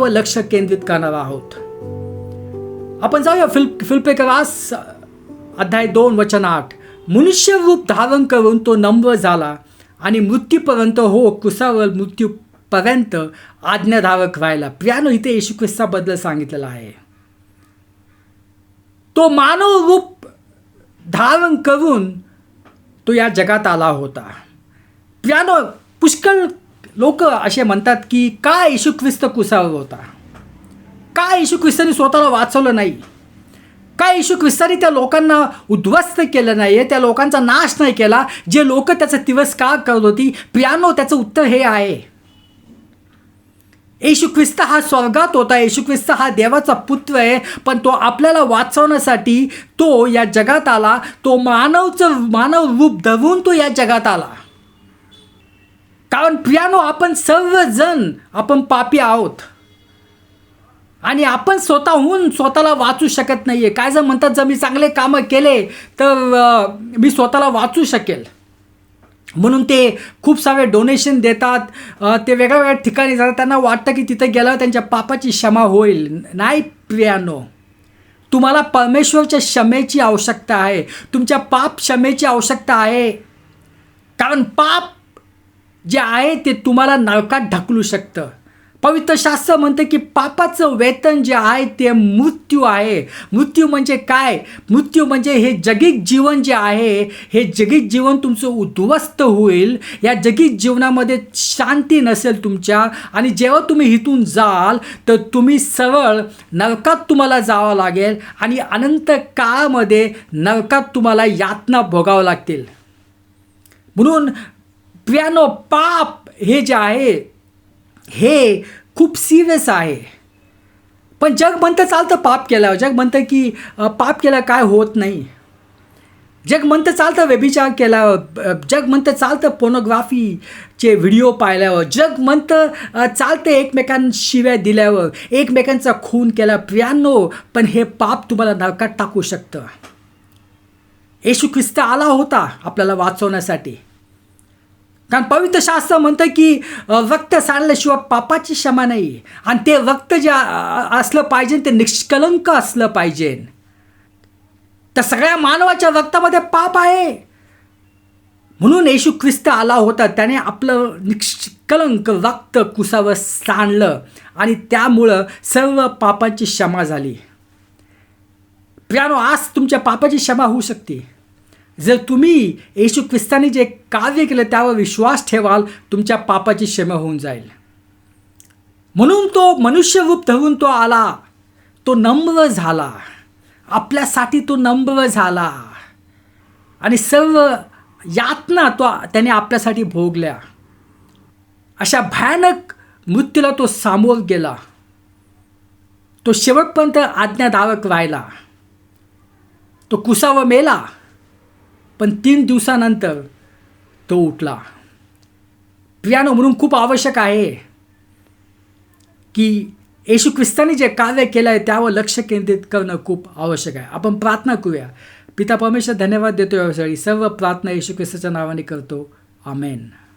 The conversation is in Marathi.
लक्ष केंद्रित करणार आहोत. आपण जाऊया फिलिप्पियरास अध्याय 2 वचन 8. मनुष्य रूप धारण करून तो नम्र झाला आणि मृत्यूपर्यंत, हो क्रूसावर मृत्यूपर्यंत आज्ञाधारक राहिला. प्रियानो, इथे येशू ख्रिस्ताबद्दल सांगितलेलं आहे. तो मानव रूप धारण करून तो या जगात आला होता. प्रियानो, पुष्कळ लोक असे म्हणतात की का येशू ख्रिस्त क्रूसावर होता, का येशू ख्रिस्ताने स्वतःला वाचवलं नाही, का येशू ख्रिस्ताने त्या लोकांना उद्ध्वस्त केलं नाही, त्या लोकांचा नाश नाही केला जे लोक त्याचा तिरस्कार करत होती. प्रियानो, त्याचं उत्तर हे आहे, येशू ख्रिस्त हा स्वर्गात होता, येशू ख्रिस्त हा देवाचा पुत्र आहे, पण तो आपल्याला वाचवण्यासाठी तो या जगात आला. तो मानव रूप धरून तो या जगात आला. कारण प्रियानो, आपण सर्वजण आपण पापी आहोत आणि आपण स्वतःहून स्वतःला वाचू शकत नाही आहे. काय जर म्हणतात, जर मी चांगले कामं केले तर मी स्वतःला वाचू शकेल, म्हणून ते खूप सारे डोनेशन देतात, ते वेगळ्या ठिकाणी जातात. त्यांना वाटतं की तिथं गेल्यावर त्यांच्या पापाची क्षमा होईल. नाही प्रियानो, तुम्हाला परमेश्वरच्या क्षमेची आवश्यकता आहे, तुमच्या पाप क्षमेची आवश्यकता आहे. कारण पाप जे आहे ते तुम्हाला नरकात ढकलू शकतं. पवित्र शास्त्र म्हणतं की पापाचं वेतन जे आहे ते मृत्यू आहे. मृत्यू म्हणजे काय? मृत्यू म्हणजे हे जगिक जीवन जे आहे, हे जगिक जीवन तुमचं उद्ध्वस्त होईल. या जगिक जीवनामध्ये शांती नसेल तुमच्या, आणि जेव्हा तुम्ही इथून जाल तर तुम्ही सरळ नरकात तुम्हाला जावं लागेल आणि अनंत काळामध्ये नरकात तुम्हाला यातना भोगावं लागतील. म्हणून प्रियानो, पाप हे जे आहे हे खूप सिरियस आहे. पण जग म्हणतं चालतं पाप केल्यावर, जग म्हणतं की पाप केलं काय होत नाही, जग म्हणतं चालतं व्यभिचार केल्यावर, जग म्हणतं चालतं पोर्नोग्राफीचे व्हिडिओ पाहिल्यावर, जग म्हणतं चालतं एकमेकांशिवाय दिल्यावर, एकमेकांचा खून केला. प्रियानो, पण हे पाप तुम्हाला नरकात टाकू शकतं. येशू ख्रिस्त आला होता आपल्याला वाचवण्यासाठी. कारण पवित्र शास्त्र म्हणतं की रक्त सांडल्याशिवाय पापाची क्षमा नाही, आणि ते रक्त जे असलं पाहिजे ते निष्कलंक असलं पाहिजे. तर सगळ्या मानवाच्या रक्तामध्ये पाप आहे, म्हणून येशू ख्रिस्त आला होता. त्याने आपलं निष्कलंक रक्त क्रूसावर सांडलं आणि त्यामुळं सर्व पापाची क्षमा झाली. प्रियानो, आज तुमच्या पापाची क्षमा होऊ शकते जर तुम्ही येशू ख्रिस्ताने जे कार्य केलं त्यावर विश्वास ठेवाल. तुमच्या पापाची क्षमा होऊन जाईल. म्हणून तो मनुष्य रूप धरून तो आला, तो नम्र झाला, आपल्यासाठी तो नम्र झाला आणि सर्व यातना त्याने आपल्यासाठी भोगल्या. अशा भयानक मृत्यूला तो सामोर गेला, तो शेवटपर्यंत आज्ञाधारक राहिला. तो क्रूसावर मेला, पण 3 दिवसानंतर तो उठला. प्रियानो, म्हणून खूप आवश्यक आहे की येशू ख्रिस्ताने जे कार्य केलं आहे त्यावर लक्ष केंद्रित करणं खूप आवश्यक आहे. आपण प्रार्थना करूया. पिता परमेश्वर, धन्यवाद देतो यासाठी. सर्व प्रार्थना येशू ख्रिस्ताच्या नावाने करतो. आमेन.